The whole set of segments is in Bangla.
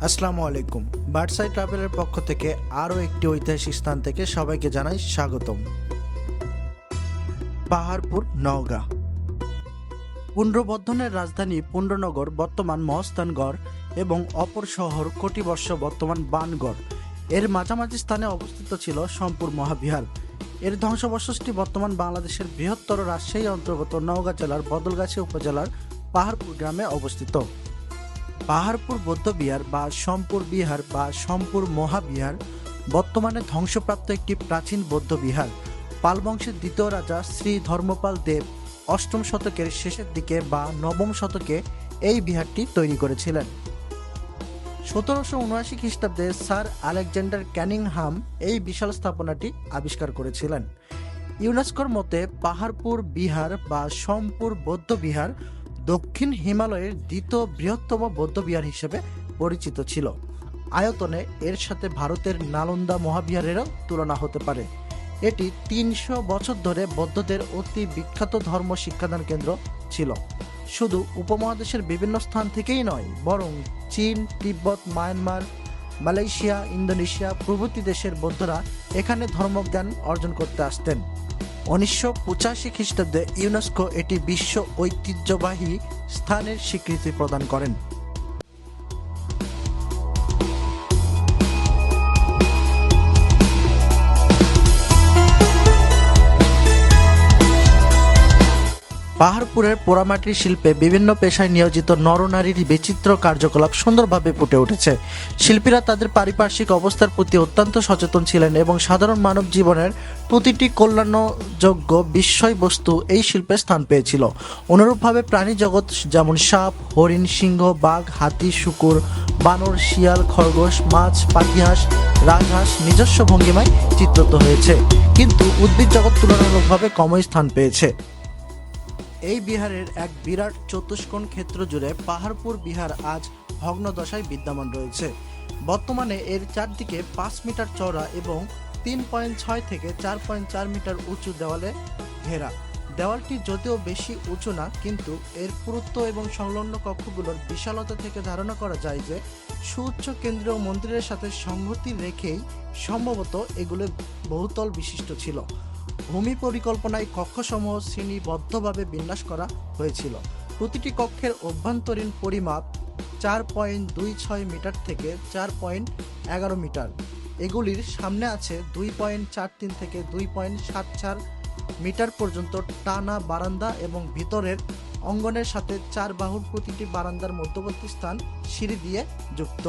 আসসালামু আলাইকুম। বার্ডসাই ট্রাভেলের পক্ষ থেকে আরও একটি ঐতিহাসিক স্থান থেকে সবাইকে জানাই স্বাগতম। পাহাড়পুর, নওগাঁ। পুন্ড্রবর্ধনের রাজধানী পুন্ড্রনগর বর্তমান মহস্থানগড় এবং অপর শহর কটিবর্ষ বর্তমান বানগড় এর মাঝামাঝি স্থানে অবস্থিত ছিল সোমপুর মহাবিহার। এর ধ্বংসাবশেষটি বর্তমান বাংলাদেশের বৃহত্তর রাজশাহী অন্তর্গত নওগাঁ জেলার বদলগাছি উপজেলার পাহাড়পুর গ্রামে অবস্থিত। পাহাড়পুর বৌদ্ধবিহার বা সোমপুর বিহার বা সোমপুর মহাবিহার বর্তমানে ধ্বংসপ্রাপ্ত একটি প্রাচীন বৌদ্ধবিহার। পাল বংশের দ্বিতীয় রাজা শ্রী ধর্মপাল দেব অষ্টম শতকের শেষের দিকে বা নবম শতকে এই বিহারটি তৈরি করেছিলেন। 1779 খ্রিস্টাব্দে স্যার আলেকজান্ডার ক্যানিংহাম এই বিশাল স্থাপনাটি আবিষ্কার করেছিলেন। ইউনেস্কোর মতে পাহাড়পুর বিহার বা সোমপুর বৌদ্ধবিহার দক্ষিণ হিমালয়ের দ্বিতীয় বৃহত্তম বৌদ্ধবিহার হিসেবে পরিচিত ছিল। আয়তনে এর সাথে ভারতের নালন্দা মহাবিহারেরও তুলনা হতে পারে। এটি 300 বছর ধরে বৌদ্ধদের অতি বিখ্যাত ধর্ম শিক্ষাদান কেন্দ্র ছিল। শুধু উপমহাদেশের বিভিন্ন স্থান থেকেই নয়, বরং চীন, তিব্বত, মায়ানমার, মালয়েশিয়া, ইন্দোনেশিয়া প্রভৃতি দেশের বৌদ্ধরা এখানে ধর্মজ্ঞান অর্জন করতে আসতেন। 1985 খ্রিস্টাব্দে ইউনেস্কো এটি বিশ্ব ঐতিহ্যবাহী স্থানের স্বীকৃতি প্রদান করেন। পাহাড়পুরের পোড়ামাটির শিল্পে বিভিন্ন পেশায় নিয়োজিত নরনারীর বিচিত্র কার্যকলাপ সুন্দরভাবে ফুটে উঠেছে। শিল্পীরা তাদের পারিপার্শ্বিক অবস্থার প্রতি অত্যন্ত সচেতন ছিলেন এবং সাধারণ মানব জীবনের প্রতিটি কল্যাণযোগ্য বিষয়বস্তু এই শিল্পে স্থান পেয়েছিল। অনুরূপভাবে প্রাণী জগৎ যেমন সাপ, হরিণ, সিংহ, বাঘ, হাতি, শূকর, বানর, শিয়াল, খরগোশ, মাছ, পাখিহাঁস, রাজহাঁস নিজস্ব ভঙ্গিমায় চিত্রিত হয়েছে, কিন্তু উদ্ভিদ জগৎ তুলনামূলকভাবে কমই স্থান পেয়েছে। এই বিহারের এক বিরাট চতুষ্কোণ ক্ষেত্র জুড়ে পাহাড়পুর বিহার আজ ভগ্নদশায় বিদ্যমান রয়েছে। বর্তমানে এর চারদিকে 5 মিটার চওড়া এবং 3.6 থেকে 4.4 মিটার উঁচু দেওয়ালে ঘেরা। দেওয়ালটি যদিও বেশি উঁচু না, কিন্তু এর পুরুত্ব এবং সংলগ্ন কক্ষগুলোর বিশালতা থেকে ধারণা করা যায় যে সুউচ্চ কেন্দ্রীয় মন্দিরের সাথে সংহতি রেখেই সম্ভবত এগুলো বহুতল বিশিষ্ট ছিল। ভূমি পরিকল্পনায় কক্ষসমূহ শ্রেণীবদ্ধভাবে বিন্যাস করা হয়েছিল। প্রতিটি কক্ষের অভ্যন্তরীণ পরিমাপ 4.26 মিটার থেকে 4.11 মিটার। এগুলির সামনে আছে 2.43 থেকে 2.74 মিটার পর্যন্ত টানা বারান্দা এবং ভিতরের অঙ্গনের সাথে 4 বাহুর প্রতিটি বারান্দার মধ্যবর্তী স্থান সিঁড়ি দিয়ে যুক্ত।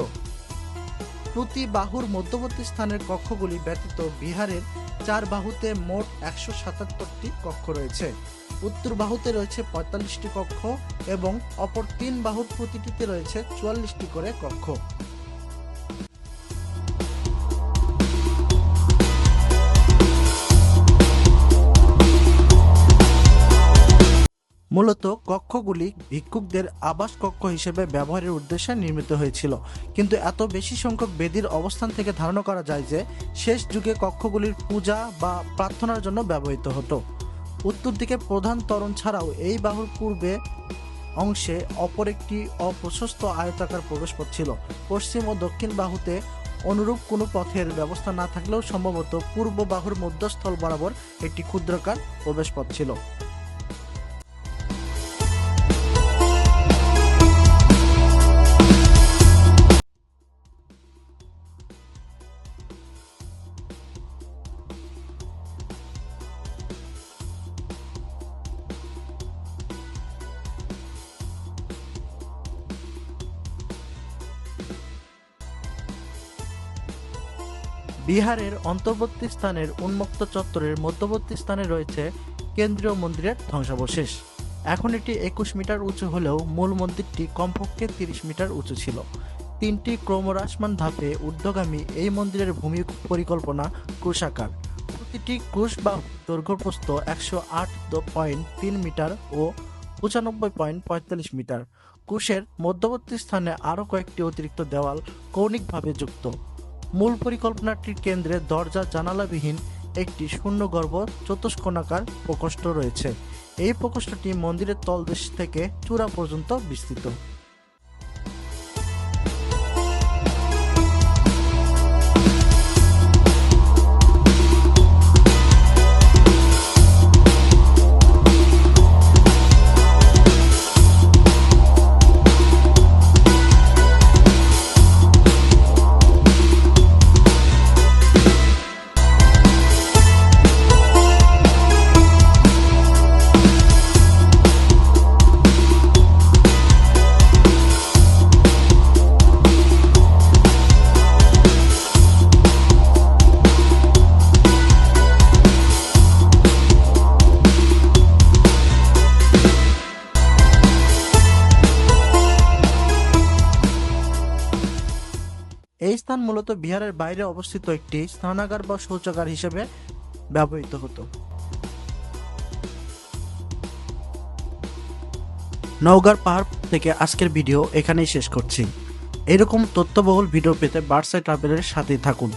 প্রতি বাহুর মধ্যবর্তী স্থানের কক্ষগুলি ব্যতীত বিহারের 4 বাহুতে মোট 177টি কক্ষ রয়েছে। উত্তর বাহুতে রয়েছে 45টি কক্ষ এবং অপর 3 বাহুর প্রতিটিতে রয়েছে 44টি করে কক্ষ। মূলত কক্ষগুলি ভিক্ষুকদের আবাস কক্ষ হিসেবে ব্যবহারের উদ্দেশ্যে নির্মিত হয়েছিল, কিন্তু এত বেশি সংখ্যক বেদির অবস্থান থেকে ধারণা করা যায় যে শেষ যুগে কক্ষগুলির পূজা বা প্রার্থনার জন্য ব্যবহৃত হতো। উত্তর দিকে প্রধান তোরণ ছাড়াও এই বাহুর পূর্বে অংশে অপর একটি অপ্রশস্ত আয়তাকার প্রবেশপথ ছিল। পশ্চিম ও দক্ষিণ বাহুতে অনুরূপ কোনো পথের ব্যবস্থা না থাকলেও সম্ভবত পূর্ব বাহুর মধ্যস্থল বরাবর একটি ক্ষুদ্রাকার প্রবেশপথ ছিল। বিহারের অন্তর্বর্তী স্থানের উন্মুক্ত চত্বরের মধ্যবর্তী স্থানে রয়েছে কেন্দ্রীয় মন্দিরের ধ্বংসাবশেষ। এখন এটি 21 মিটার উঁচু হলেও মূল মন্দিরটি কমপক্ষে 30 মিটার উঁচু ছিল। 3টি ক্রমহ্রাসমান ধাপে ঊর্ধ্বগামী এই মন্দিরের ভূমি পরিকল্পনা ক্রুশাকার। প্রতিটি ক্রুশ বা দৈর্ঘ্যপ্রস্থ 108.3 মিটার ও 95.45 মিটার। ক্রুশের মধ্যবর্তী স্থানে আরও কয়েকটি অতিরিক্ত দেওয়াল কৌণিকভাবে যুক্ত। মূল পরিকল্পনাটির কেন্দ্রে দরজা জানালাবিহীন একটি শূন্যগর্ভ চতুষ্কোণাকার প্রকোষ্ঠ রয়েছে। এই প্রকোষ্ঠটি মন্দিরের তলদেশ থেকে চূড়া পর্যন্ত বিস্তৃত। এই স্থান মূলত বিহারের বাইরে অবস্থিত একটি স্নানাগার বা শৌচাগার হিসেবে ব্যবহৃত হতো। নওগাঁর পাহাড় থেকে আজকের ভিডিও এখানেই শেষ করছি। এরকম তথ্যবহুল ভিডিও পেতে বার্ডস আই ট্রাভেলের সাথেই থাকুন।